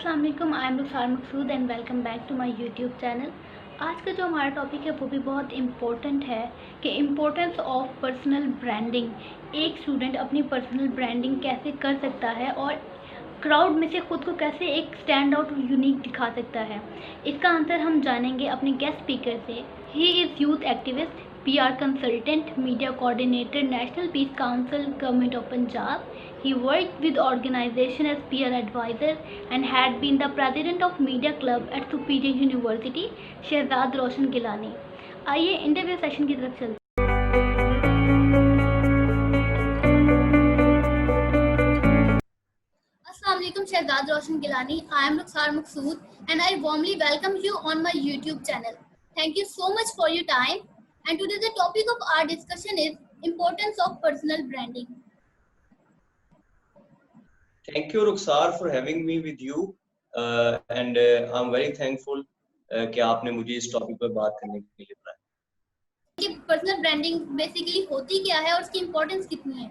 अस्सलाम वालेकुम, I am Rukhsar Maqsood and welcome back to my YouTube channel. आज का जो हमारा टॉपिक है वो भी बहुत इम्पोर्टेंट है कि इम्पोर्टेंस ऑफ पर्सनल ब्रांडिंग। एक स्टूडेंट अपनी पर्सनल ब्रांडिंग कैसे कर सकता है और क्राउड में से ख़ुद को कैसे एक स्टैंड आउट यूनिक दिखा सकता है। इसका आंसर हम जानेंगे अपने गेस्ट स्पीकर से। He is youth activist, PR consultant, media coordinator, National Peace Council, Government of Punjab. He worked with organization as peer advisor and had been the president of Media Club at Superior University, Shahzad Roshan Gilani. आइए interview session की तरफ चलते Assalamu alaikum, Shahzad Roshan Gilani. I am Rukhsar Maqsood and I warmly welcome you on my YouTube channel. Thank you so much for your time. And today the topic of our discussion is importance of personal branding. Thank you, Rukhsar, for having me with you. And I'm very thankful कि आपने मुझे इस topic पर बात करने के लिए बुलाया। कि पर्सनल ब्रांडिंग बेसिकली होती क्या है और उसकी इम्पोर्टेंस कितनी है?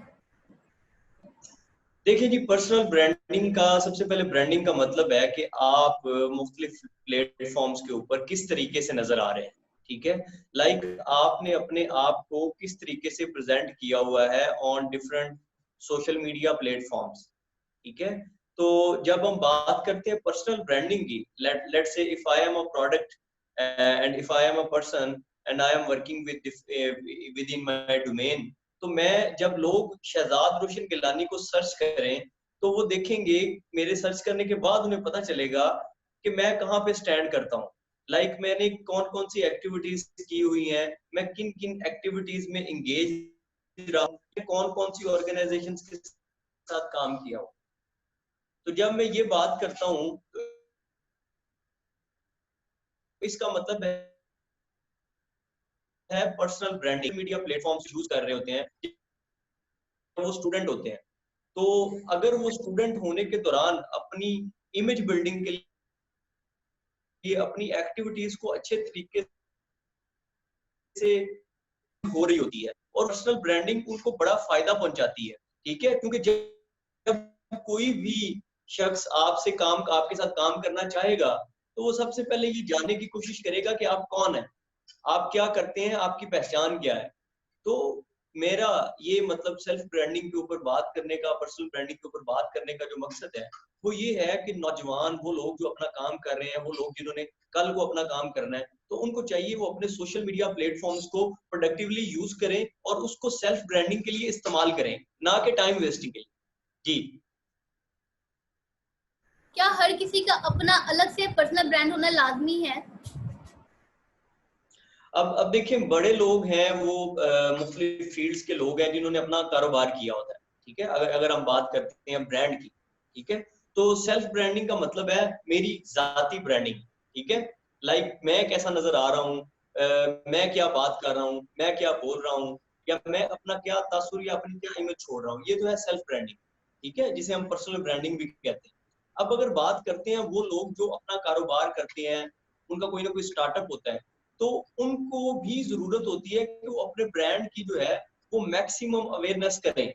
देखिए जी, पर्सनल ब्रांडिंग का सबसे पहले ब्रांडिंग का मतलब है कि आप मुख्तलिफ प्लेटफॉर्म्स के ऊपर किस तरीके से नजर आ रहे हैं। ठीक है, लाइक आपने अपने आप को किस तरीके से प्रेजेंट किया हुआ है on different social media platforms. ठीक है, तो जब हम बात करते हैं पर्सनल ब्रांडिंग की, लेट से if I am a product and if I am a person and I am working with in my domain, तो मैं जब लोग शहजाद रोशन गिलानी को सर्च करें तो वो देखेंगे, मेरे सर्च करने के बाद उन्हें पता चलेगा कि मैं कहाँ पे स्टैंड करता हूँ। लाइक मैंने कौन कौन सी एक्टिविटीज की हुई हैं, मैं किन किन एक्टिविटीज में इंगेज रहा हूँ, कौन कौन सी ऑर्गेनाइजेशंस के साथ काम किया हूँ। तो जब मैं ये बात करता हूँ तो इसका मतलब है personal branding. Media platforms use कर रहे होते हैं, वो स्टूडेंट होते हैं, तो अगर वो स्टूडेंट होने के दौरान अपनी इमेज बिल्डिंग के लिए अपनी एक्टिविटीज को अच्छे तरीके से हो रही होती है और पर्सनल ब्रांडिंग उनको बड़ा फायदा पहुंचाती है। ठीक है, क्योंकि जब कोई भी शख्स आपके साथ काम करना चाहेगा तो वो सबसे पहले ये जानने की कोशिश करेगा कि आप कौन है, आप क्या करते हैं, आपकी पहचान क्या है। तो मेरा ये मतलब सेल्फ ब्रांडिंग के ऊपर बात करने का, पर्सनल ब्रांडिंग के ऊपर बात करने का जो मकसद है वो ये है कि नौजवान, वो लोग जो अपना काम कर रहे हैं, वो लोग जिन्होंने कल को अपना काम करना है, तो उनको चाहिए वो अपने सोशल मीडिया प्लेटफॉर्म्स को प्रोडक्टिवली यूज करें और उसको सेल्फ ब्रांडिंग के लिए इस्तेमाल करें, ना कि टाइम वेस्टिंग के लिए। जी, क्या हर किसी का अपना अलग से पर्सनल ब्रांड होना लाजमी है? अब देखिए, बड़े लोग हैं वो मुख्तलिफ फील्ड्स के लोग हैं जिन्होंने अपना कारोबार किया होता है। ठीक है, अगर हम बात करते हैं ब्रांड की, ठीक है, तो सेल्फ ब्रांडिंग का मतलब है मेरी जाती ब्रांडिंग। ठीक है, लाइक मैं कैसा नजर आ रहा हूँ, मैं क्या बात कर रहा हूँ, मैं क्या बोल रहा हूँ, या मैं अपना क्या तासुर या अपनी क्या इमेज छोड़ रहा हूँ, ये तो है सेल्फ ब्रांडिंग। ठीक है, जिसे हम पर्सनल ब्रांडिंग भी कहते हैं। अब अगर बात करते हैं वो लोग जो अपना कारोबार करते हैं, उनका कोई ना कोई स्टार्टअप होता है, तो उनको भी जरूरत होती है कि वो अपने ब्रांड की जो है वो मैक्सिमम अवेयरनेस करें,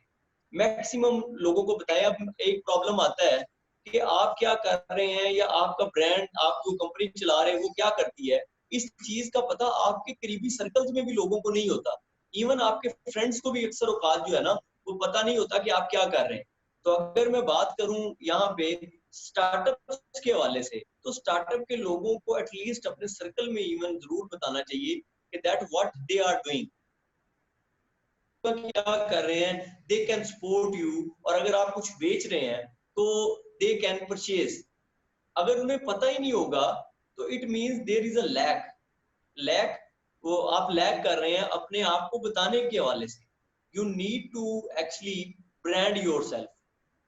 मैक्सिमम लोगों को बताएं। अब एक प्रॉब्लम आता है कि आप क्या कर रहे हैं या आपका ब्रांड, आप जो कंपनी चला रहे हैं वो क्या करती है, इस चीज का पता आपके करीबी सर्कल्स में भी लोगों को नहीं होता। इवन आपके फ्रेंड्स को भी अक्सर औकात जो है ना, वो पता नहीं होता कि आप क्या कर रहे हैं। तो अगर मैं बात करूं यहाँ पे स्टार्टअप के हवाले से, तो स्टार्टअप के लोगों को एटलीस्ट अपने सर्कल में इवन जरूर बताना चाहिए कि that what they are doing, क्या कर रहे हैं, दे कैन सपोर्ट यू। और अगर आप कुछ बेच रहे हैं तो दे कैन परचेज। अगर उन्हें पता ही नहीं होगा तो it means there is a lack, वो आप लैक कर रहे हैं अपने आप को बताने के हवाले से। You need to actually brand yourself,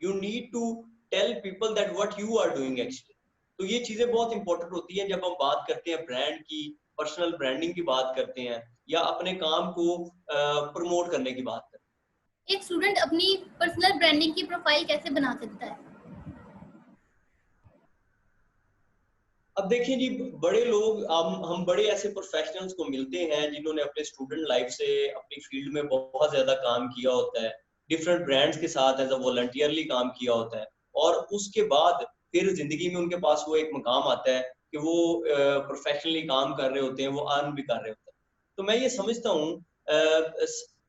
you need to tell people that what you are doing actually. तो ये चीजें बहुत इंपॉर्टेंट होती हैं जब हम बात करते हैं ब्रांड की, पर्सनल ब्रांडिंग की बात करते हैं या अपने काम को प्रमोट करने की बात करते हैं। एक स्टूडेंट अपनी पर्सनल ब्रांडिंग की प्रोफाइल कैसे बना सकता है? अब देखिए जी, बड़े लोग, हम बड़े ऐसे प्रोफेशनल्स को मिलते हैं जिन्होंने अपने स्टूडेंट लाइफ से अपनी फील्ड में बहुत ज्यादा काम किया होता है, डिफरेंट ब्रांड्स के साथ एज अ वॉलंटियरली काम किया होता है, और उसके बाद फिर जिंदगी में उनके पास वो एक मकाम आता है कि वो प्रोफेशनली काम कर रहे होते हैं, वो अर्न भी कर रहे होते हैं। तो मैं ये समझता हूँ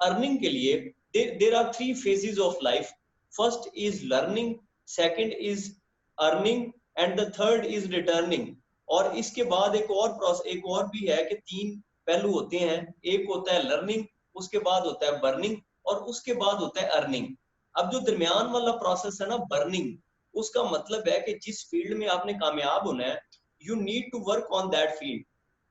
अर्निंग के लिए there are 3 phases of life. First is learning, second is earning and the third is returning. और इसके बाद एक और प्रोसेस एक और भी है कि 3 पहलू होते हैं। एक होता है लर्निंग, उसके बाद होता है बर्निंग, और उसके बाद होता है अर्निंग। अब जो दरमियान वाला प्रोसेस है ना, बर्निंग, उसका मतलब है कि जिस फील्ड में आपने कामयाब होना है, you need to work on that field.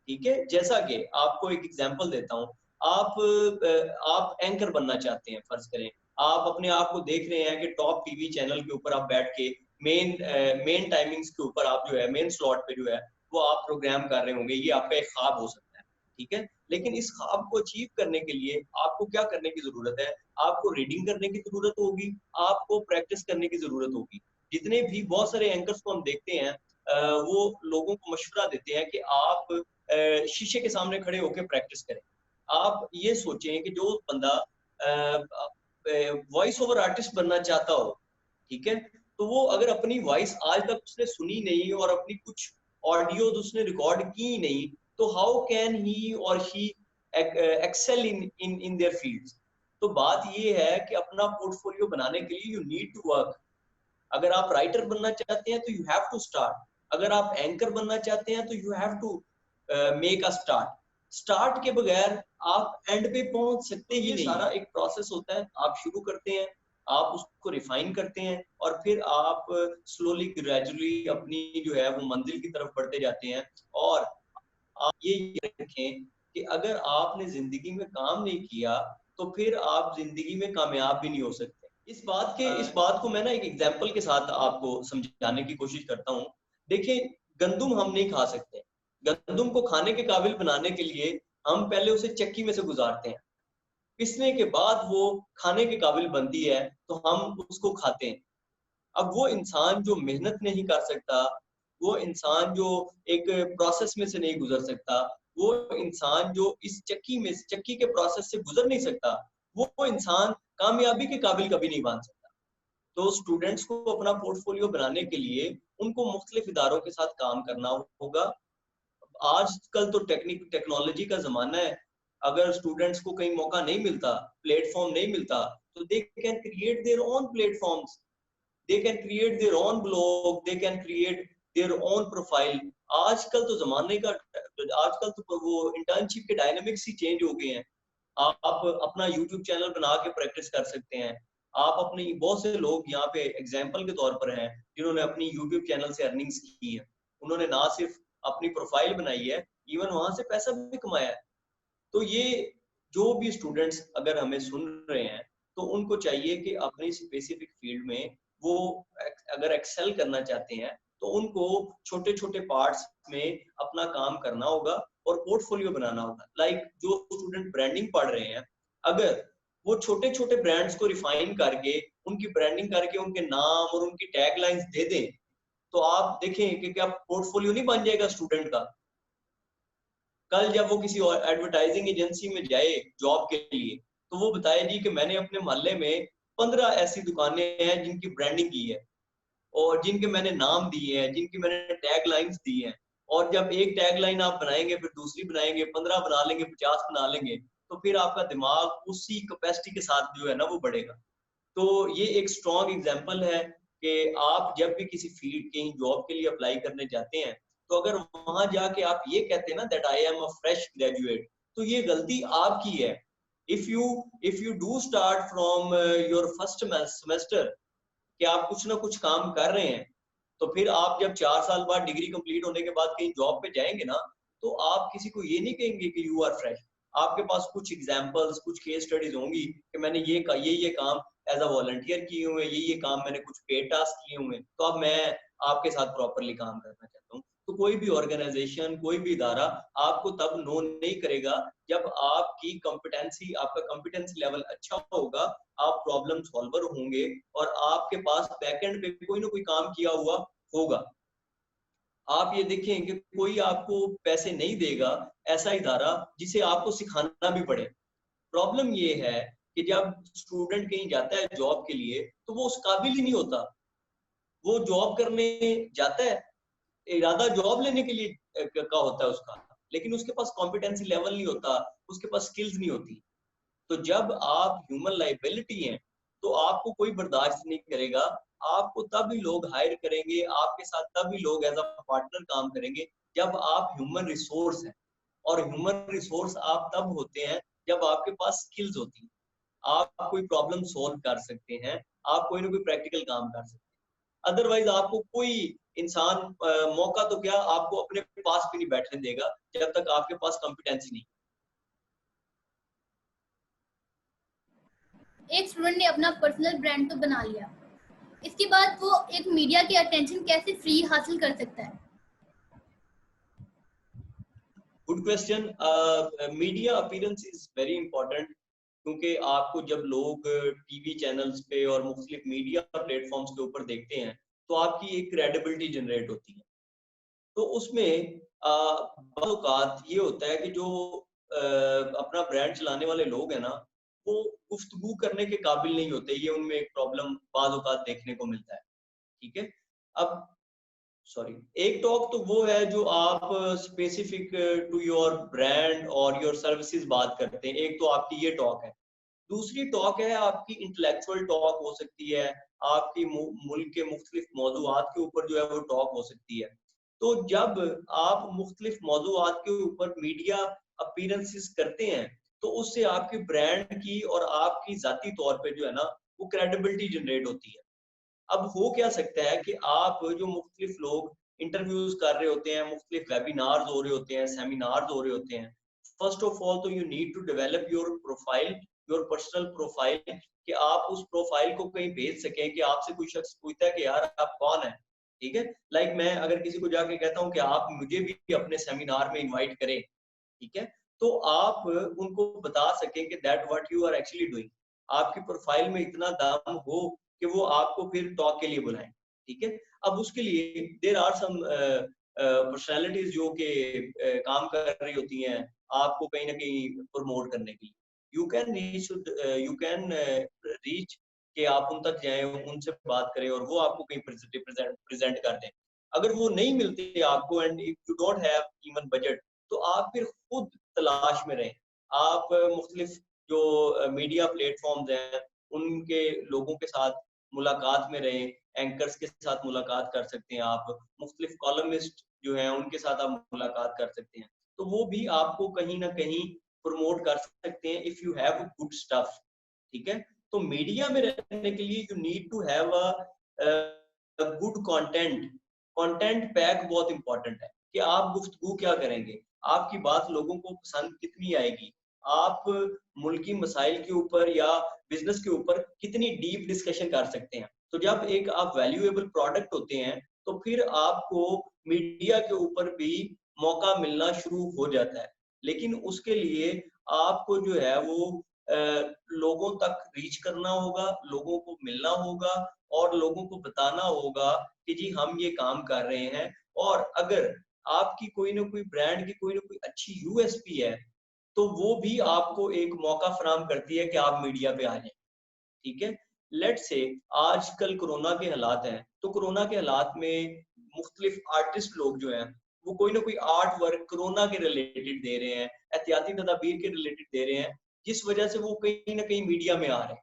ठीक है, जैसा कि आपको एक एग्जांपल देता हूँ। आप एंकर बनना चाहते हैं, फर्ज करें आप अपने आप को देख रहे हैं कि टॉप टीवी चैनल के ऊपर आप बैठ के मेन टाइमिंग्स के ऊपर आप जो है मेन स्लॉट पे जो है वो आप प्रोग्राम कर रहे होंगे। ये आपका एक ख्वाब हो सकता है, ठीक है। लेकिन इस ख्वाब को अचीव करने के लिए आपको क्या करने की जरूरत है? आपको रीडिंग करने की जरूरत होगी, आपको प्रैक्टिस करने की जरूरत होगी। जितने भी बहुत सारे एंकर्स को हम देखते हैं, वो लोगों को मशवरा देते हैं कि आप शीशे के सामने खड़े होकर प्रैक्टिस करें। आप ये सोचें कि जो बंदा वॉइस ओवर आर्टिस्ट बनना चाहता हो, ठीक है, तो वो अगर अपनी वॉइस आज तक उसने सुनी नहीं और अपनी कुछ ऑडियोज उसने रिकॉर्ड की नहीं, तो how can he or she excel in their fields? तो बात ये है कि अपना पोर्टफोलियो बनाने के लिए यू नीड टू वर्क। अगर आप राइटर बनना चाहते हैं तो यू हैव टू स्टार्ट। अगर आप एंकर बनना चाहते हैं तो you have to make a start. Start के बगैर आप एंड पे पहुंच सकते ही नहीं। सारा एक प्रोसेस होता है। आप शुरू करते हैं, आप उसको रिफाइन करते हैं, और फिर आप स्लोली ग्रेजुअली अपनी जो है वो मंजिल की तरफ बढ़ते जाते हैं। और आप ये रखें कि अगर आपने जिंदगी में काम नहीं किया तो फिर आप जिंदगी में कामयाब भी नहीं हो सकते। इस बात को मैं ना एक एग्जांपल के साथ आपको समझाने की कोशिश करता हूँ। देखिए, गंदुम हम नहीं खा सकते। गंदुम को खाने के काबिल बनाने के लिए हम पहले उसे चक्की में से गुजारते हैं, पिसने के बाद वो खाने के काबिल बनती है तो हम उसको खाते हैं। अब वो इंसान जो मेहनत नहीं कर सकता, वो इंसान जो एक प्रोसेस में से नहीं गुजर सकता, वो इंसान जो इस चक्की के प्रोसेस से गुजर नहीं सकता, वो इंसान कामयाबी के काबिल कभी नहीं बन सकता। तो स्टूडेंट्स को अपना पोर्टफोलियो बनाने के लिए उनको मुख्तलिफ इदारों के साथ काम करना होगा। आजकल तो टेक्नोलॉजी का ज़माना है। अगर स्टूडेंट्स को कहीं मौका नहीं मिलता, प्लेटफ़ॉर्म नहीं मिलता, तो they can create their own platforms, they can create their own blog, they can create their own profile. आजकल तो ज़माने का आजकल तो वो इंटर्नशिप के डायनामिक्स ही चेंज हो गए हैं। आप अपना यूट्यूब चैनल बना के प्रैक्टिस कर सकते हैं। आप अपनी बहुत से लोग यहाँ पे एग्जाम्पल के तौर पर हैं जिन्होंने अपनी यूट्यूब चैनल से अर्निंग्स की है। उन्होंने ना सिर्फ अपनी प्रोफाइल बनाई है, इवन वहां से पैसा भी कमाया है। तो ये जो भी स्टूडेंट्स अगर हमें सुन रहे हैं, तो उनको चाहिए कि अपनी स्पेसिफिक फील्ड में वो अगर एक्सेल करना चाहते हैं तो उनको छोटे छोटे पार्ट्स में अपना काम करना होगा और पोर्टफोलियो बनाना होगा। लाइक जो स्टूडेंट ब्रांडिंग पढ़ रहे हैं, अगर वो छोटे छोटे ब्रांड्स को रिफाइन करके उनकी ब्रांडिंग करके उनके नाम और उनकी टैगलाइंस दे दें, तो आप देखें कि क्या पोर्टफोलियो नहीं बन जाएगा स्टूडेंट का। कल जब वो किसी और एडवर्टाइजिंग एजेंसी में जाए जॉब के लिए, तो वो बताए जी कि मैंने अपने मोहल्ले में 15 ऐसी दुकानें हैं जिनकी ब्रांडिंग की है और जिनके मैंने नाम दिए हैं, जिनकी मैंने टैग लाइन्स दी हैं। और जब एक टैग लाइन आप बनाएंगे, फिर दूसरी बनाएंगे, 15 बना लेंगे, 50 बना लेंगे, तो फिर आपका दिमाग उसी कैपेसिटी के साथ जो है ना वो बढ़ेगा। तो ये एक स्ट्रॉन्ग एग्जाम्पल है कि आप जब भी किसी फील्ड कहीं जॉब के लिए अप्लाई करने जाते हैं, तो अगर वहां जाके आप ये कहते हैं ना that I am a fresh graduate, तो ये गलती आपकी है। If you do start from your first semester कि आप कुछ ना कुछ काम कर रहे हैं, तो फिर आप जब 4 साल बाद डिग्री कंप्लीट होने के बाद कहीं जॉब पे जाएंगे ना, तो आप किसी को ये नहीं कहेंगे कि यू आर फ्रेश। आपके पास कुछ एग्जांपल्स, कुछ केस स्टडीज होंगी कि मैंने ये काम एज अ वॉलंटियर किए हुए हैं, ये काम मैंने कुछ पेड टास्क किए हुए हैं, तो अब मैं आपके साथ प्रॉपरली काम करना चाहता हूँ। तो कोई भी ऑर्गेनाइजेशन, कोई भी इदारा आपको तब नो नहीं करेगा जब आपका कॉम्पिटेंस लेवल अच्छा होगा, आप प्रॉब्लम सॉल्वर होंगे और आपके पास बैकएंड पे कोई ना कोई काम किया हुआ होगा। आप ये देखें कि कोई आपको पैसे नहीं देगा ऐसा इदारा जिसे आपको सिखाना भी पड़े। प्रॉब्लम ये है कि जब स्टूडेंट कहीं जाता है जॉब के लिए, तो वो उस काबिल ही नहीं होता। वो जॉब करने जाता है, इरादा जॉब लेने के लिए का होता है उसका, लेकिन उसके पास कॉम्पिटेंसी लेवल नहीं होता, उसके पास स्किल्स नहीं होती। तो जब आप ह्यूमन लाइबिलिटी हैं, तो आपको कोई बर्दाश्त नहीं करेगा। आपको तभी लोग हायर करेंगे, आपके साथ तभी लोग एज अ पार्टनर काम करेंगे, जब आप ह्यूमन रिसोर्स हैं। और ह्यूमन रिसोर्स आप तब होते हैं जब आपके पास स्किल्स होती हैं। आप कोई प्रॉब्लम सॉल्व कर सकते हैं, आप कोई ना कोई प्रैक्टिकल काम कर सकते हैं। अदरवाइज आपको कोई इंसान मौका तो क्या, आपको अपने पास भी नहीं बैठने देगा जब तक आपके पास कॉम्पिटेंसी नहीं। एक स्टूडेंट ने अपना पर्सनल ब्रांड तो बना लिया, इसके बाद वो एक मीडिया की अटेंशन कैसे फ्री हासिल कर सकता है? Good question. Media appearance is very important, क्योंकि आपको जब लोग टीवी चैनल्स पे और मुख्तलिफ मीडिया प्लेटफॉर्म्स के ऊपर देखते हैं, तो आपकी एक क्रेडिबिलिटी जनरेट होती है। तो उसमें बाज़ औक़ात ये होता है कि जो अपना ब्रांड चलाने वाले लोग हैं ना, वो गुफ्तगू करने के काबिल नहीं होते। ये उनमें एक प्रॉब्लम बाज़ औक़ात देखने को मिलता है, ठीक है? अब सॉरी, एक टॉक तो वो है जो आप स्पेसिफिक टू योर ब्रांड और योर सर्विसेज बात करते हैं, एक तो आपकी ये टॉक है। दूसरी टॉक है आपकी इंटेलेक्चुअल टॉक हो सकती है, आपकी मुल्क के मुख्तलिफ मौज़ूआत के ऊपर जो है वो टॉक हो सकती है। तो जब आप मुख्तलिफ मौज़ूआत के ऊपर मीडिया अपीयरेंसेस करते हैं, तो उससे आपकी ब्रांड की और आपकी ज़ाती तौर पे जो है ना, वो क्रेडिबिलिटी जनरेट होती है। अब हो क्या सकता है कि आप जो मुख्तलिफ लोग इंटरव्यूज कर रहे होते हैं, मुख्तलिफ वेबिनार्स हो रहे होते हैं, सेमिनार्स हो रहे होते हैं। फर्स्ट ऑफ ऑल तो you need to develop your profile, your personal profile, कि आप उस प्रोफाइल को कहीं भेज सकें कि आपसे कोई शख्स पूछता है कि यार आप कौन है, ठीक है? लाइक मैं अगर किसी को जाके कहता हूँ कि आप मुझे भी अपने सेमिनार में इनवाइट करें, ठीक है? तो आप उनको बता सकें कि that what you are actually doing. आपकी प्रोफाइल में इतना दम हो कि वो आपको फिर टॉक के लिए बुलाएं, ठीक है? अब उसके लिए देयर आर सम पर्सनैलिटीज जो कि काम कर रही होती हैं आपको कहीं ना कहीं प्रमोट करने के लिए। यू कैन रीच कि आप उन तक जाएं, उनसे बात करें और वो आपको कहीं प्रेजेंट कर दें। अगर वो नहीं मिलते आपको and if you don't have even budget, तो आप फिर खुद तलाश में रहें। आप मुख्तलिफ जो मीडिया प्लेटफॉर्म्स हैं उनके लोगों के साथ मुलाकात में रहें, एंकर्स के साथ मुलाकात कर सकते हैं आप, मुख्तलिफ कॉलमिस्ट जो हैं उनके साथ आप मुलाकात कर सकते हैं। तो वो भी आपको कहीं ना कहीं प्रमोट कर सकते हैं if you have good stuff, ठीक है? तो मीडिया में रहने के लिए you need to have a good content. Content pack बहुत इंपॉर्टेंट है कि आप गुफ्तगू क्या करेंगे, आपकी बात लोगों को पसंद कितनी आएगी, आप मुल्की मसाइल के ऊपर या बिजनेस के ऊपर कितनी डीप डिस्कशन कर सकते हैं। तो जब एक आप वैल्यूएबल प्रोडक्ट होते हैं, तो फिर आपको मीडिया के ऊपर भी मौका मिलना शुरू हो जाता है। लेकिन उसके लिए आपको जो है वो लोगों तक रीच करना होगा, लोगों को मिलना होगा और लोगों को बताना होगा कि जी हम ये काम कर रहे हैं। और अगर आपकी कोई ना कोई ब्रांड की कोई ना कोई अच्छी यूएसपी है, तो वो भी आपको एक मौका फराहम करती है कि आप मीडिया पे आ जाएं, ठीक है? लेट्स से आजकल कोरोना के हालात हैं, तो कोरोना के हालात में मुख्तलिफ आर्टिस्ट लोग जो हैं, वो कोई ना कोई आर्ट वर्क कोरोना के रिलेटेड दे रहे हैं, एहतियाती तदाबीर के रिलेटेड दे रहे हैं, जिस वजह से वो कहीं ना कहीं मीडिया में आ रहे हैं।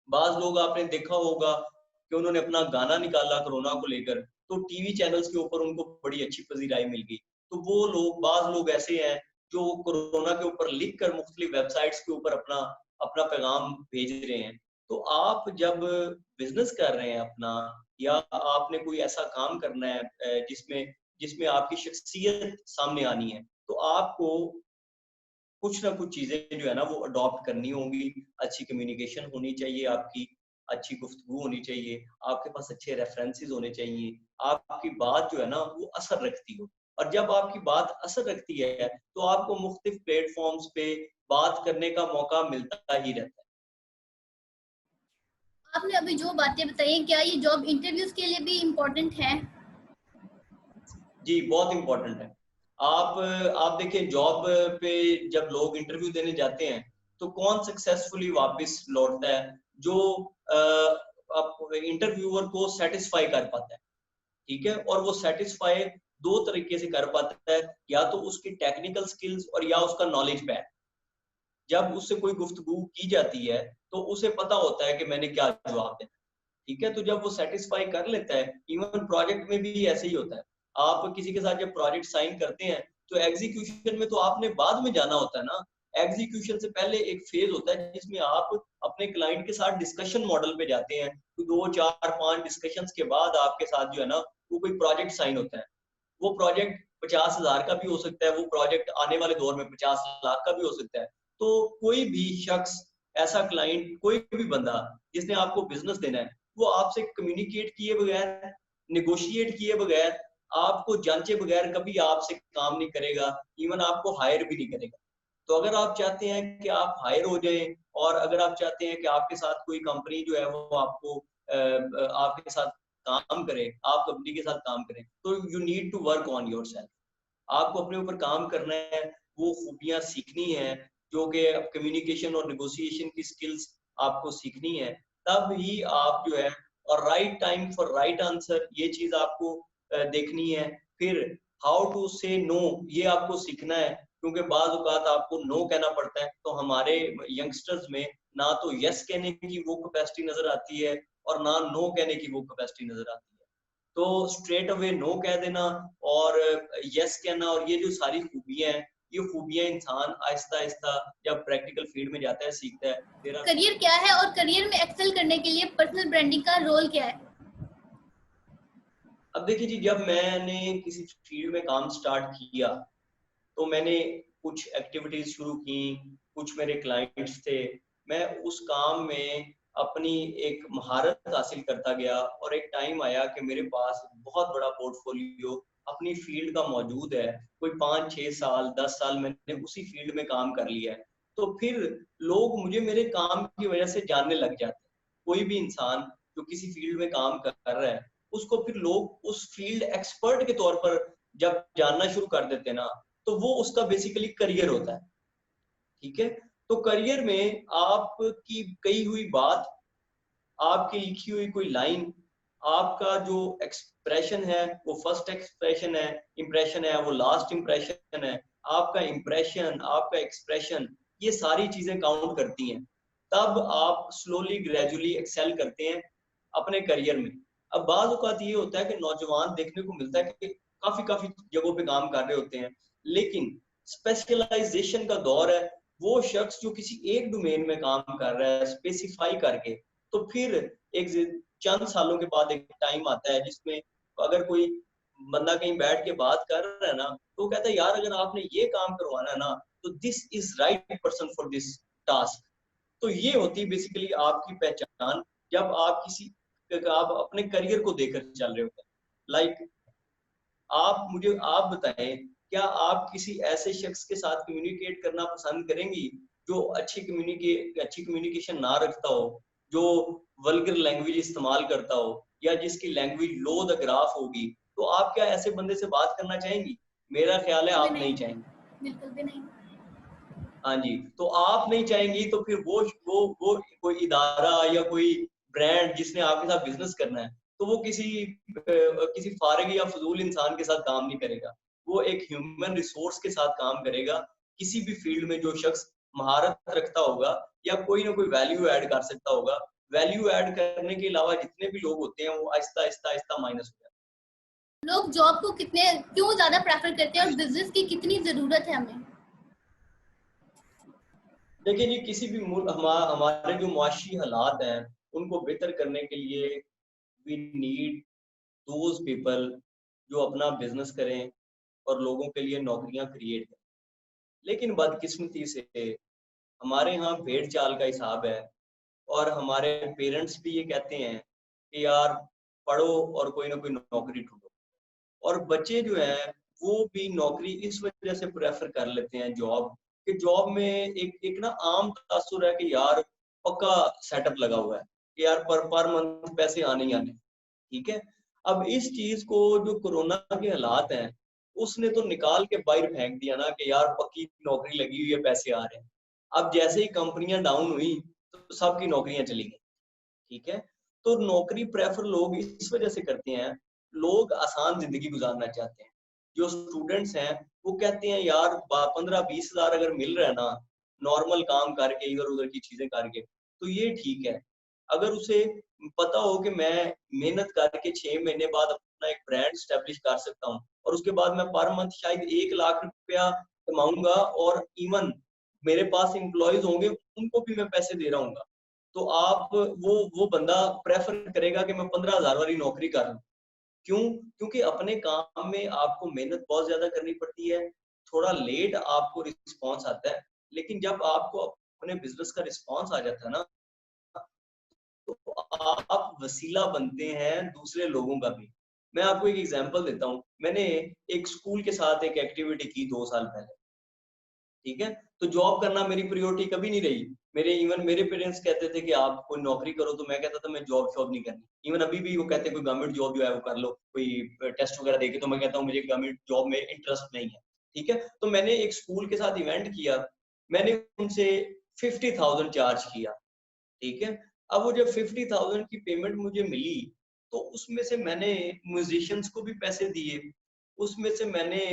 बाज लोग आपने देखा होगा कि उन्होंने अपना गाना निकाला कोरोना को लेकर, तो टीवी चैनल्स के ऊपर उनको बड़ी अच्छी पजीराई मिल गई। तो वो लोग, बाज लोग ऐसे हैं जो कोरोना के ऊपर लिख कर मुख्तलिफ वेबसाइट्स के ऊपर अपना अपना पैगाम भेज रहे हैं। तो आप जब बिजनेस कर रहे हैं अपना, या आपने कोई ऐसा काम करना है जिसमें जिसमें आपकी शख्सियत सामने आनी है, तो आपको कुछ ना कुछ चीजें जो है ना वो अडॉप्ट करनी होंगी। अच्छी कम्युनिकेशन होनी चाहिए आपकी, अच्छी गुफ्तगू होनी चाहिए, आपके पास अच्छे रेफरेंसेस होने चाहिए, आपकी बात जो है ना वो असर रखती हो। और जब आपकी बात असर रखती है, तो आपको मुख्तलिफ प्लेटफॉर्म्स पे बात करने का मौका मिलता ही रहता है। आपने अभी जो बातें बताई, क्या ये जॉब इंटरव्यूज के लिए भी इम्पोर्टेंट है? जी, बहुत इम्पोर्टेंट है। आप देखिए, जॉब पे जब लोग इंटरव्यू देने जाते हैं, तो कौन सक्सेसफुली वापस लौटता है? जो इंटरव्यूअर को सेटिस्फाई कर पाता है, ठीक है। और वो सेटिस्फाई दो तरीके से कर पाता है, या तो उसकी टेक्निकल स्किल्स और या उसका नॉलेज पैक। जब उससे कोई गुफ्तगू की जाती है तो उसे पता होता है कि मैंने क्या जवाब देना, ठीक है। तो जब वो सेटिस्फाई कर लेता है, इवन प्रोजेक्ट में भी ऐसे ही होता है। आप किसी के साथ जब प्रोजेक्ट साइन करते हैं तो एग्जीक्यूशन में तो आपने बाद में जाना होता है ना। एग्जीक्यूशन से पहले एक फेज होता है जिसमें आप अपने क्लाइंट के साथ डिस्कशन मॉडल पे जाते हैं। तो 2 4 5 डिस्कशंस के बाद आपके साथ जो है ना वो कोई प्रोजेक्ट साइन होता है। वो प्रोजेक्ट 50,000 का भी हो सकता है, वो प्रोजेक्ट आने वाले दौर में 50 लाख का भी हो सकता है। तो कोई भी शख्स, ऐसा क्लाइंट, कोई भी बंदा जिसने आपको बिजनेस देना है, वो आपसे कम्युनिकेट किए बगैर, नेगोशिएट किए बगैर, आपको जांचे बगैर कभी आपसे काम नहीं करेगा, इवन आपको हायर भी नहीं करेगा। तो अगर आप चाहते हैं कि आप हायर हो जाएं, और अगर आप चाहते हैं कि आपके साथ कोई कंपनी जो है वो आपको आपके साथ काम करे, आप कंपनी के साथ काम करें, तो you need to work on yourself. आपको अपने ऊपर काम करना है, वो खूबियां सीखनी है, जो कि कम्युनिकेशन और नेगोशिएशन की स्किल्स आपको सीखनी है। तब ही आप जो है, और right time for right answer, ये चीज आपको देखनी है। फिर हाउ टू से नो, ये आपको सीखना है, क्योंकि बाज़ औक़ात आपको नो कहना पड़ता है। तो हमारे यंगस्टर्स में ना तो यस कहने की वो कैपेसिटी नजर आती है, और ना नो कहने की वो कैपेसिटी नजर आती है। तो स्ट्रेट अवे नो कह देना और यस कहना, और ये जो सारी खूबियां हैं, ये खूबियां इंसान आहिस्ता आहिस्ता जब प्रैक्टिकल फील्ड में जाता है सीखता है। करियर क्या है और करियर में एक्सेल करने के लिए पर्सनल ब्रांडिंग का रोल क्या है? अब देखिए जी, जब मैंने किसी फील्ड में काम स्टार्ट किया तो मैंने कुछ एक्टिविटीज शुरू की, कुछ मेरे क्लाइंट्स थे, मैं उस काम में अपनी एक महारत हासिल करता गया, और एक टाइम आया कि मेरे पास बहुत बड़ा पोर्टफोलियो अपनी फील्ड का मौजूद है। कोई 5 6 साल 10 साल मैंने उसी फील्ड में काम कर लिया है। तो फिर लोग मुझे मेरे काम की वजह से जानने लग जाते हैं। कोई भी इंसान जो किसी फील्ड में काम कर रहा है, उसको फिर लोग उस फील्ड एक्सपर्ट के तौर पर जब जानना शुरू कर देते हैं ना, तो वो उसका बेसिकली करियर होता है, ठीक है। तो करियर में आपकी कही हुई बात, आपकी लिखी हुई कोई लाइन, आपका जो एक्सप्रेशन है वो फर्स्ट एक्सप्रेशन है, इंप्रेशन है वो लास्ट इंप्रेशन है, आपका इंप्रेशन, आपका एक्सप्रेशन, ये सारी चीजें काउंट करती हैं। तब आप स्लोली ग्रेजुअली एक्सेल करते हैं अपने करियर में। अब बाज़ औक़ात ये होता है कि नौजवान देखने को मिलता है कि काफी काफी जगहों पे काम कर रहे होते हैं, लेकिन स्पेशलाइजेशन का दौर है। वो शख्स जो किसी एक डोमेन में काम कर रहा है स्पेसिफाई करके, तो फिर एक चंद सालों के बाद एक टाइम आता है जिसमें अगर कोई बंदा कहीं बैठ के बात कर रहा है ना, तो वो कहता है यार अगर आपने ये काम करवाना है ना, तो this is right person for this task. तो ये होती है बेसिकली आपकी पहचान, जब आप किसी, आप अपने करियर को देकर चल रहे होते हैं। लाइक आप बताएं, क्या आप किसी ऐसे शख्स के साथ कम्युनिकेट करना पसंद करेंगी जो अच्छी कम्युनिकेशन ना रखता हो, जो वल्गर लैंग्वेज इस्तेमाल करता हो, या जिसकी लैंग्वेज लो द ग्राफ होगी? तो आप क्या ऐसे बंदे से बात करना चाहेंगी? मेरा ख्याल है आप नहीं चाहेंगी। बिल्कुल भी नहीं। हाँ जी, तो आप नहीं चाहेंगी तो फिर वो कोई इदारा या कोई ब्रांड जिसने आपके साथ बिजनेस करना है, तो वो किसी फारिग या फजूल इंसान के साथ काम नहीं करेगा। वो एक ह्यूमन रिसोर्स के साथ काम करेगा। किसी भी फील्ड में जो शख्स महारत रखता होगा या कोई ना कोई वैल्यू ऐड कर सकता होगा, वैल्यू ऐड करने के अलावा जितने भी लोग होते हैं वो आहिस्ता आहिस्ता आहिस्ता माइनस हो जाते हैं। लोग जॉब को क्यों ज्यादा प्रेफर करते हैं और बिजनेस की कितनी जरूरत है हमें? देखिए जी, किसी भी हमारे जो मुआशी हालात हैं उनको बेहतर करने के लिए वी नीड दोज पीपल जो अपना बिजनेस करें और लोगों के लिए नौकरियां क्रिएट करें। लेकिन बदकिस्मती से हमारे यहाँ भेड़ चाल का हिसाब है, और हमारे पेरेंट्स भी ये कहते हैं कि यार पढ़ो और कोई ना कोई नौकरी ढूंढो। और बच्चे जो हैं वो भी नौकरी इस वजह से प्रेफर कर लेते हैं जॉब, कि जॉब में एक एक ना आम तासुर है कि यार पक्का सेटअप लगा हुआ है, कि यार पर मंथ पैसे आने ही आने, ठीक है। अब इस चीज को जो कोरोना के हालात हैं उसने तो निकाल के बाहर फेंक दिया ना, कि यार पक्की नौकरी लगी हुई है, पैसे आ रहे हैं। अब जैसे ही कंपनियां डाउन हुई तो सबकी नौकरियां चली गई, ठीक है। तो नौकरी प्रेफर लोग इस वजह से करते हैं, लोग आसान जिंदगी गुजारना चाहते हैं। जो स्टूडेंट्स हैं वो कहते हैं यार 15-20 हजार अगर मिल रहा है ना, नॉर्मल काम करके इधर उधर की चीजें करके, तो ये ठीक है। अगर उसे पता हो कि मैं मेहनत करके 6 महीने बाद अपना एक ब्रांड स्टैब्लिश कर सकता हूँ और उसके बाद मैं पर मंथ शायद 1 लाख रुपया कमाऊंगा, और इवन मेरे पास एम्प्लॉयज होंगे उनको भी मैं पैसे दे रहा हूँ, तो आप वो बंदा प्रेफर करेगा कि मैं 15 हजार वाली नौकरी कर लूं। क्यों? क्योंकि अपने काम में आपको मेहनत बहुत ज्यादा करनी पड़ती है, थोड़ा लेट आपको रिस्पॉन्स आता है, लेकिन जब आपको अपने बिजनेस का रिस्पॉन्स आ जाता है ना, तो आप वसीला बनते हैं दूसरे लोगों का भी। मैं आपको एक एग्जांपल देता हूँ। मैंने एक स्कूल के साथ एक एक्टिविटी की 2 साल पहले, ठीक है? तो जॉब करना मेरी प्रायोरिटी कभी नहीं रही। मेरे पेरेंट्स कहते थे कि आप कोई नौकरी करो, तो मैं कहता था मैं जॉब शॉब नहीं करनी। इवन अभी भी वो कहते हैं कोई गवर्नमेंट जॉब जो है वो कर लो, कोई टेस्ट वगैरह देके, तो मैं कहता हूँ मुझे गवर्नमेंट जॉब में इंटरेस्ट नहीं है, ठीक है? तो मैंने एक स्कूल के साथ इवेंट किया, मैंने उनसे 50,000 चार्ज किया, ठीक है? अब वो जब 50,000 की पेमेंट मुझे मिली, तो उसमें से मैंने म्यूजिशियंस को भी पैसे दिए, उसमें से मैंने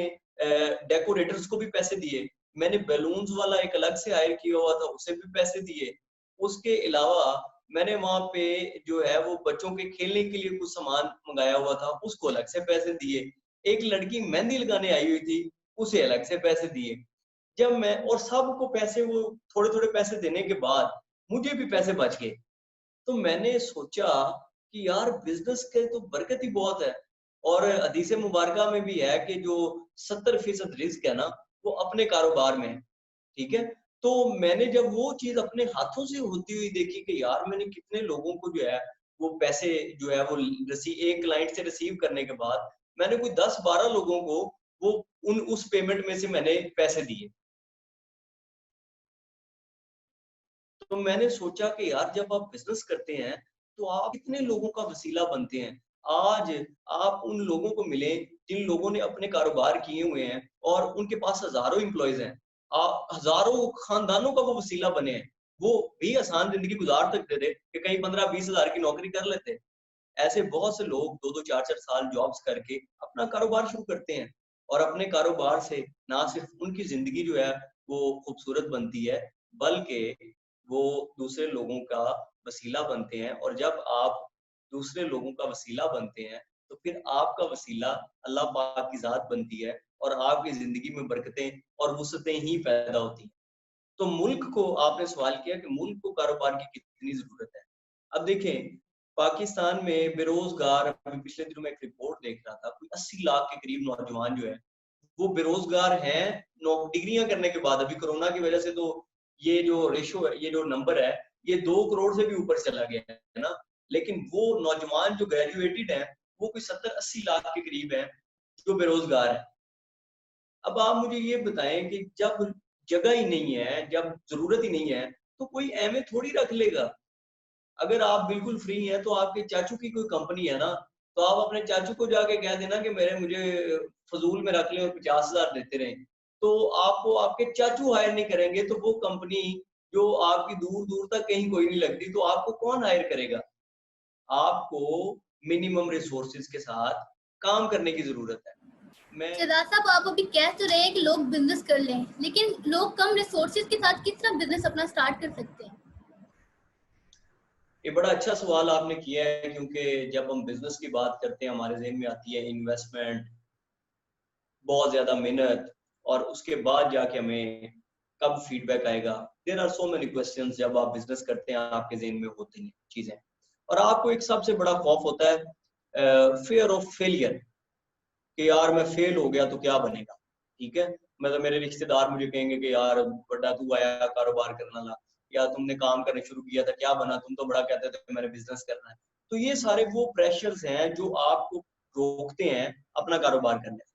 डेकोरेटर्स को भी पैसे दिए, मैंने बैलून्स वाला एक अलग से हायर किया हुआ था, उसे भी पैसे दिए। उसके अलावा मैंने वहाँ पे जो है वो बच्चों के खेलने के लिए कुछ सामान मँगाया हुआ था, उसको अलग से पैसे दिए। एक लड़की मेहंदी लगाने आई हुई थी, उसे अलग से पैसे दिए। जब मैं और सबको पैसे, वो थोड़े-थोड़े पैसे देने के बाद मुझे भी पैसे बच गए। तो मैंने सोचा कि यार बिज़नेस के तो बरकत ही बहुत है, और हदीस मुबारका में भी है कि जो 70% रिज़्क है ना, वो अपने कारोबार में है, ठीक है? तो मैंने जब वो चीज़ अपने हाथों से होती हुई देखी कि यार मैंने कितने लोगों को जो है वो पैसे जो है वो एक क्लाइंट से रिसीव करने के बाद मैंने कोई 10-12 लोगों को वो उन उस पेमेंट में से मैंने पैसे दिए। तो मैंने सोचा कि यार जब आप बिज़नेस करते हैं, तो आप कितने लोगों का वसीला बनते हैं। आज आप उन लोगों को मिलें, जिन लोगों ने अपने कारोबार किए हुए हैं और उनके पास हज़ारों एम्प्लॉइज़ हैं। हज़ारों खानदानों का वो वसीला बने हैं। वो भी आसान ज़िंदगी गुज़ार सकते थे कि कहीं 15-20 हज़ार की नौकरी कर लेते। ऐसे बहुत से लोग 2-2 4-4 साल जॉब्स करके अपना कारोबार शुरू करते हैं, और अपने कारोबार से ना सिर्फ उनकी ज़िंदगी जो है वो खूबसूरत बनती है, बल्कि वो दूसरे लोगों का वसीला बनते हैं, और जब आप दूसरे लोगों का वसीला बनते हैं, तो फिर आपका वसीला अल्लाह पाक की ज़ात बनती है, और आपकी ज़िंदगी में बरकतें और वुसअतें ही पैदा होती हैं। तो मुल्क को, आपने सवाल किया कि मुल्क को कारोबार की कितनी ज़रूरत है। अब देखें, पाकिस्तान में बेरोज़गार, अभी पिछले दिनों में एक रिपोर्ट देख रहा था, कोई 80 लाख के करीब नौजवान जो है, वो बेरोज़गार हैं, डिग्रियाँ करने के बाद। अभी कोरोना की वजह से तो ये जो रेशो है, ये जो नंबर है, ये 2 करोड़ से भी ऊपर चला गया है ना। लेकिन वो नौजवान जो ग्रेजुएटेड हैं, वो कोई 70-80 लाख के करीब हैं, जो बेरोज़गार हैं। अब आप मुझे ये बताएँ कि जब जगह ही नहीं है, जब ज़रूरत ही नहीं है, तो कोई एमए थोड़ी रख लेगा। अगर आप बिल्कुल फ्री हैं, तो आपके चाचू की कोई कंपनी है ना, तो आप अपने चाचू को जाके कह देना कि मेरे मुझे फ़िज़ूल में रख लें और 50,000 देते रहें। तो आपको आपके चाचू हायर नहीं करेंगे, तो वो कंपनी जो आपकी दूर-दूर तक कहीं कोई नहीं लगती, तो आपको कौन हायर करेगा? आपको मिनिमम रिसोर्सेज़ के साथ काम करने की ज़रूरत है। मैं शहजाद साहब, आप अभी कह तो रहे हैं कि लोग बिजनेस कर लें, लेकिन लोग कम रिसोर्सेज के साथ किस तरह बिजनेस अपना स्टार्ट कर सकते हैं? ये बड़ा अच्छा सवाल आपने किया है, क्योंकि जब हम बिजनेस की बात करते हैं हमारे ज़हन में आती है इन्वेस्टमेंट, बहुत ज़्यादा मेहनत, और उसके बाद जाके हमें कब फीडबैक आएगा। There are so many questions, जब आप बिजनेस करते हैं आपके ज़हन में होती हैं चीज़ें, और आपको एक सबसे बड़ा खौफ होता है फियर ऑफ फेलियर, कि यार मैं फेल हो गया तो क्या बनेगा, ठीक है? मतलब मेरे रिश्तेदार मुझे कहेंगे कि यार बड़ा तू आया कारोबार करने ला, या तुमने काम करना शुरू किया था क्या बना, तुम तो बड़ा कहते थे मैंने बिजनेस करना है। तो ये सारे वो प्रेशर्स हैं जो आपको रोकते हैं अपना कारोबार करने से।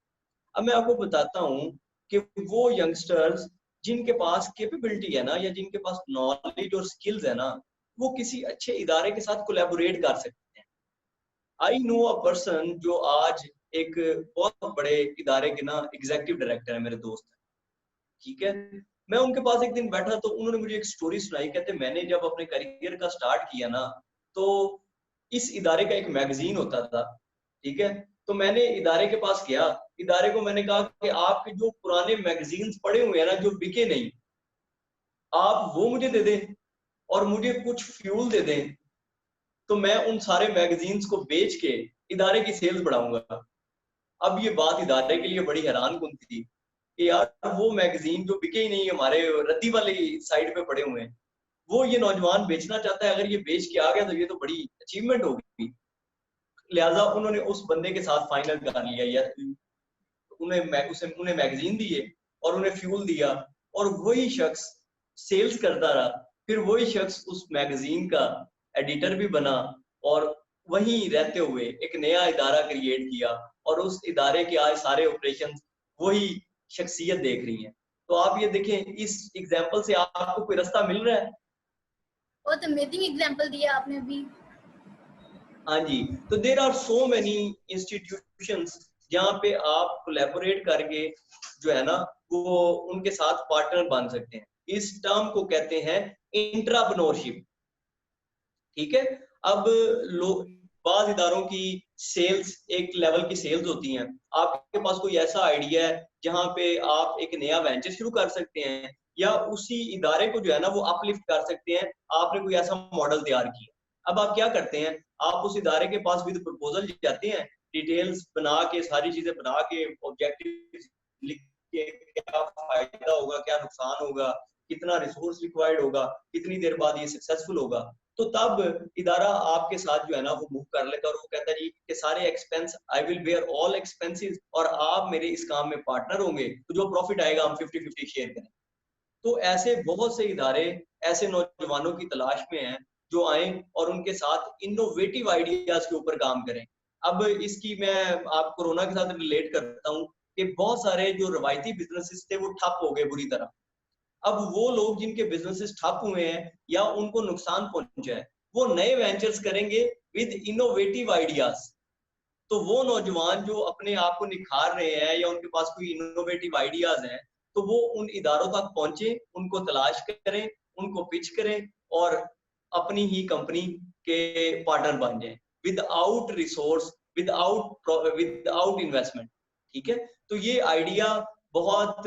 अब मैं आपको बताता हूँ कि वो यंगस्टर्स जिनके पास कैपेबिलिटी है ना, या जिनके पास नॉलेज और स्किल्स है ना, वो किसी अच्छे इदारे के साथ कोलैबोरेट कर सकते हैं। आई नो अ पर्सन जो आज एक बहुत बड़े इदारे के ना एग्जीक्यूटिव डायरेक्टर है, मेरे दोस्त हैं, ठीक है? मैं उनके पास एक दिन बैठा, तो उन्होंने मुझे एक स्टोरी सुनाई। कहते मैंने जब अपने करियर का स्टार्ट किया ना, तो इस इदारे का एक मैगजीन होता था, ठीक है। तो मैंने इदारे के पास गया, इदारे को मैंने कहा कि आपके जो पुराने मैगजीन्स पड़े हुए हैं ना, जो बिके नहीं, आप वो मुझे दे दें और मुझे कुछ फ्यूल दे दें, तो मैं उन सारे मैगजीन्स को बेच के इदारे की सेल्स बढ़ाऊंगा। अब ये बात इदारे के लिए बड़ी हैरान कुन थी कि यार वो मैगजीन जो बिके ही नहीं, हमारे रद्दी वाली साइड पे पड़े हुए हैं, वो ये नौजवान बेचना चाहता है। अगर ये बेच के आ गया तो ये तो बड़ी अचीवमेंट होगी। लिहाजा उन्होंने उस बंदे के साथ फाइनल कर लिया यार, उन्हें मैगजीन दिए और उन्हें फ्यूल दिया, और वही शख्स सेल्स करता रहा। फिर वही शख्स उस मैगजीन का एडिटर भी बना, और वहीं रहते हुए एक नया इदारा क्रिएट किया, और उस इदारे के आज सारे ऑपरेशन वही शख्सियत देख रही है। तो आप ये देखें, इस एग्जाम्पल से आपको कोई रास्ता मिल रहा है। बहुत अमेजिंग एग्जांपल दिया आपने अभी। हाँ जी। तो there are so many institutions जहाँ पे आप कोलैबोरेट करके जो है ना, वो उनके साथ पार्टनर बन सकते हैं। इस टर्म को कहते हैं इंट्राप्रेन्योरशिप, ठीक है। अब लोग, बाज इदारों की सेल्स एक लेवल की सेल्स होती हैं। आपके पास कोई ऐसा आइडिया है जहाँ पे आप एक नया वेंचर शुरू कर सकते हैं, या उसी इदारे को जो है ना वो अपलिफ्ट कर सकते हैं। आपने कोई ऐसा मॉडल तैयार किया, अब आप क्या करते हैं, आप उस इदारे के पास विद प्रपोजल जाते हैं, डिटेल्स बना के, सारी चीजें बना के, ऑब्जेक्टिव लिख के, क्या फायदा होगा, क्या नुकसान होगा, कितना रिसोर्स रिक्वायर्ड होगा, कितनी देर बाद ये सक्सेसफुल होगा। तो तब इदारा आपके साथ जो है ना वो मूव कर लेता है, और वो कहता है जी कि सारे expense, I will bear all expenses, और आप मेरे इस काम में पार्टनर होंगे, तो जो प्रॉफिट आएगा हम 50-50 शेयर करें। तो ऐसे बहुत से इदारे ऐसे नौजवानों की तलाश में हैं जो आए और उनके साथ इनोवेटिव आइडियाज के ऊपर काम करें। अब इसकी मैं आप कोरोना के साथ रिलेट करता हूँ कि बहुत सारे जो रवायती बिजनेसेस थे वो ठप हो गए बुरी तरह। अब वो लोग जिनके बिजनेसेस ठप हुए हैं या उनको नुकसान पहुंचा है, वो नए वेंचर्स करेंगे विद इनोवेटिव आइडियाज। तो वो नौजवान जो अपने आप को निखार रहे हैं या उनके पास कोई इनोवेटिव आइडियाज हैं, तो वो उन इदारों तक पहुंचे, उनको तलाश करें, उनको पिच करें, और अपनी ही कंपनी के पार्टनर बन जाएं विदाउट रिसोर्स, विदाउट इन्वेस्टमेंट, ठीक है। तो ये आइडिया बहुत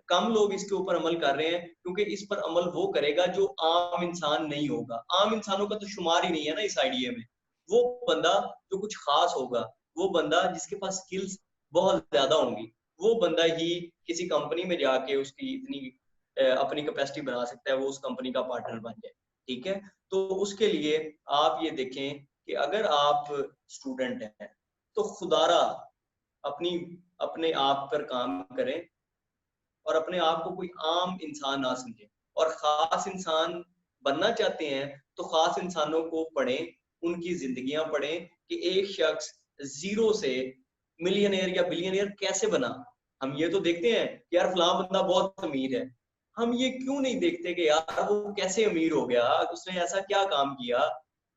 कम लोग इसके ऊपर अमल कर रहे हैं, क्योंकि इस पर अमल वो करेगा जो आम इंसान नहीं होगा। आम इंसानों का तो शुमार ही नहीं है ना इस आइडिया में। वो बंदा जो कुछ खास होगा, वो बंदा जिसके पास स्किल्स बहुत ज्यादा होंगी, वो बंदा ही किसी कंपनी में जाके उसकी इतनी अपनी कैपेसिटी बना सकता है, वो उस कंपनी का पार्टनर बन जाए, ठीक है। तो उसके लिए आप ये देखें कि अगर आप स्टूडेंट हैं तो खुदारा अपनी अपने आप पर काम करें, और अपने आप को कोई आम इंसान ना समझें, और खास इंसान बनना चाहते हैं तो खास इंसानों को पढ़ें, उनकी जिंदगियां पढ़ें कि एक शख्स जीरो से मिलियनेयर या बिलियनेयर कैसे बना। हम ये तो देखते हैं कि यार फलां बंदा बहुत अमीर है, हम ये क्यों नहीं देखते कि यार वो कैसे अमीर हो गया, उसने ऐसा क्या काम किया,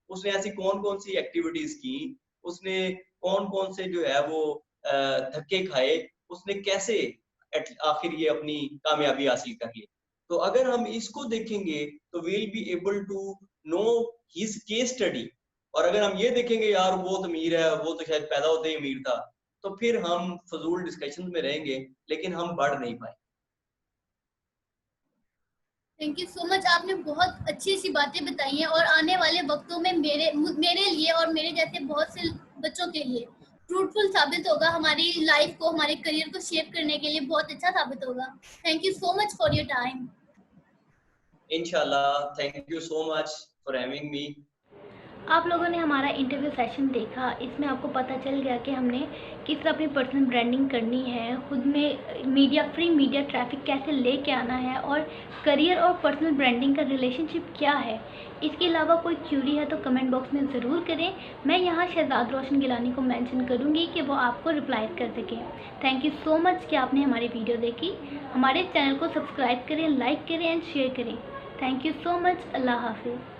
उसने ऐसी कौन कौन सी एक्टिविटीज की, उसने कौन कौन से जो है वो धक्के खाए, उसने कैसे आखिर ये अपनी कामयाबी हासिल कर ली। तो अगर हम इसको देखेंगे तो will be able to know his case study. और अगर हम ये देखेंगे यार वो तो अमीर है, वो तो शायद पैदा होते ही अमीर था, तो फिर हम फजूल डिस्कशन में रहेंगे, लेकिन हम बढ़ नहीं पाए। थैंक यू सो मच, आपने बहुत अच्छी अच्छी बातें बताई हैं, और आने वाले वक्तों में मेरे लिए और मेरे जैसे बहुत से बच्चों के लिए फ्रूटफुल साबित होगा। हमारी लाइफ को, हमारे करियर को शेप करने के लिए बहुत अच्छा साबित होगा। Thank you so much for your time. इंशाल्लाह, thank you so much for having me. आप लोगों ने हमारा इंटरव्यू सेशन देखा, इसमें आपको पता चल गया कि हमने किस तरह अपनी पर्सनल ब्रांडिंग करनी है, खुद में फ्री मीडिया ट्रैफिक कैसे लेके आना है, और करियर और पर्सनल ब्रांडिंग का रिलेशनशिप क्या है। इसके अलावा कोई क्यूरी है तो कमेंट बॉक्स में ज़रूर करें। मैं यहाँ शहजाद रोशन गिलानी को मेंशन करूँगी कि वो आपको रिप्लाई कर सकें। थैंक यू सो मच कि आपने हमारी वीडियो देखी। हमारे चैनल को सब्सक्राइब करें, लाइक करें एंड शेयर करें। Thank you so much. अल्लाह हाफिज़।